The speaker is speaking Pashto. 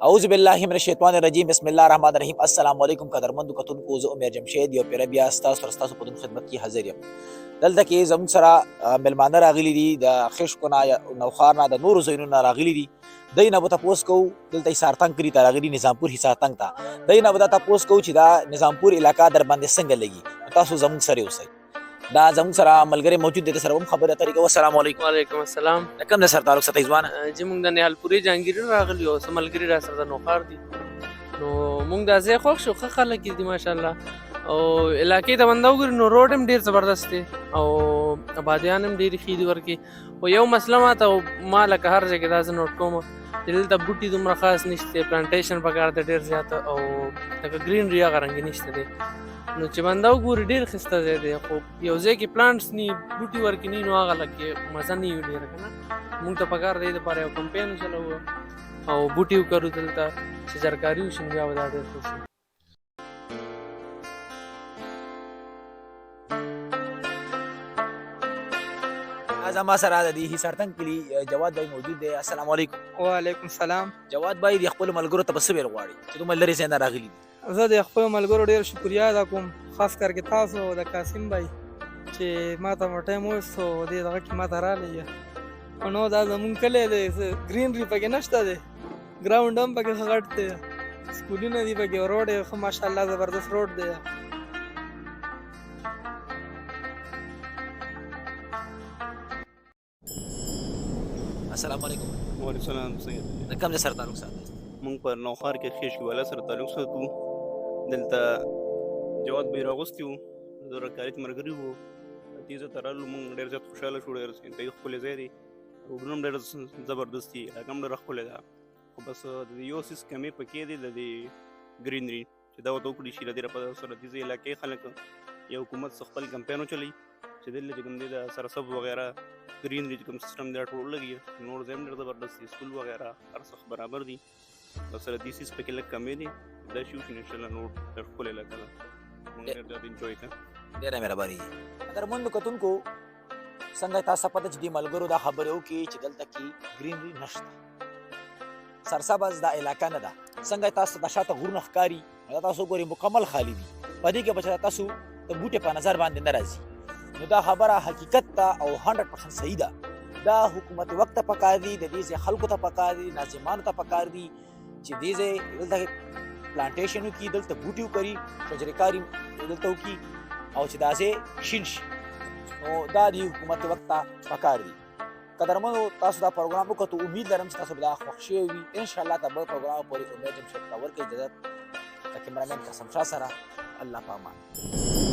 اعوذ بالله من الشیطان الرجیم بسم الله الرحمن الرحیم السلام علیکم قدرمنو کتونکو زه عمر جمشید یو پیر بیا ستاسو په دون خدمت کې حاضر یم. دلته کې زموږ سره ملمانه راغلي دي د خشکو نه نوخار نه د نورو ځایونو نه راغلي دي. دوی نه به تپوس کوو دلته حصار تنګ کلي ته راغلي نظامپور حصار تنګ ته. دوی نه به دا تپوس کوو چې دا نظامپور علاقه در باندې څنګه لګي. تاسو زموږ سره اوسئ. دا زموږ سره ملګری موجود دی د سره هم خبره اترې کوو. السلام علیکم. وعلیکم السلام. د کوم ځای سره تعلق ساتئ ځوانه؟ چې موږ د نهالپورې جهانګیري راغلي یو څه ملګري را سره د نوخار دي نو موږ دا ځای خوښ شو. ښه خلک دي ماشاءالله او علاقې ته بنده وګوري نو روډ هم ډېر زبردست دی او آبادیان هم ډېرې ښې دي ورکې. خو یو مسله ماته ما لکه هر ځای کې دا زه نوټ کوم چې دلته بوټي دومره خاص نشته، پلانټیشن پکار دی ډېر زیاته او لکه ګرینري هغه رنګې نشته دی. نو چې بنده وګوري ډېر ښایسته ځای دی. خو یو ځای کې پلانټس ني بوټي ورکې ني نو هغه لکه مزه نه وي ډېره که نه. موږ ته پکار دی دپاره یو کمپین وچلوو او بوټي وکرو دلته چې زرکاري وشي نو بیا به دا ډېر ښه شي. زما سره د دې حصار تنګ کلي جواد بھائی موجود دی. السلام علیکم. وعلیکم السلام. جواد بھائی د خپلو ملګرو ته به څه ویل غواړي چې دومره لرې ځای نه راغلي دي؟ زه د خپلو ملګرو ډېر شکریا ادا کوم، خاص کر کې تاسو د قاسم بھائی چې ما ته مو ټایم وویستو دې دغه کې ما ته رالی. نو دا زمونږ کلی دی، ګرینري پکې نشته دی، ګراونډ هم پکې ښه غټ دی، سکولونه دي پکې، روډ یې ښه ماشاءالله زبردست روډ دی. السلام علیکم. وعلیکم السلام. څنګه د کوم ځای سره تعلق ساتئ؟ موږ په نوخار کې خیشکي والا سره تعلق ساتو. دلته جواد بھائی راغوستی وو، د رکاري ملګري وو. دې ځای ته رالو موږ ډېر زیات خوشحاله شو. ډېر ښکلی ښکلی ځای دی، روډونه هم ډېر زبردست دي، علاقه هم ډېره ښکلې ده. خو بس د یو څیز کمې پکې دی د دې ګرینري چې دا ورته وکړي شي. له دې لپاره سره دې علاقې خلک یو حکومت څخه خپل کمپین وچلوي چې دلته چې کوم دی د سرسبز وغیره ګرینري چې کوم سیسټم دی ټول لګي. نور ځای هم ډېر زبردست دي، سکول وغیره هر څه برابر دي. بس سره دې څیز پکې لږ کمې دي. دا شي وشي انشاءالله نور ډېر ښکلې علاقه ده، موږ ډېر زیات انجوی کوو. ډېره مهرباني. قدرمنو کتونکو څنګه تاسو پته چې دې ملګرو دا خبرې وکړي چې دلته کې ګرینري نشته، سرسبز دا علاقه نه ده. څنګه تاسو د شاته غرونه ښکاري دا تاسو ګورئ مکمل خالي دي، په دې کې به چې تاسو د بوټي په نظر باندې نه راځي. نو دا خبره حقیقت ته او 100% صحیح ده. دا حکومت وقت ته پکار دي، د دې ځای خلکو ته پکار دي، ناظمانو ته پکار دي چې دې ځای دلته پلانټیشن وکړي، دلته بوټي وکري، شجرکاري دلته وکړي او چې دا ځای شین شي. نو دا د حکومت وقت ته پکار دي. قدرمنو تاسو دا پروګرام وکړو، امید لرم چې تاسو به دا خوښ شوي وي. انشاءالله تر بل پروګرام پورې امید جمشید ته ورکوي اجازت د کیمرامین قاسم شاه سره. الله په امان.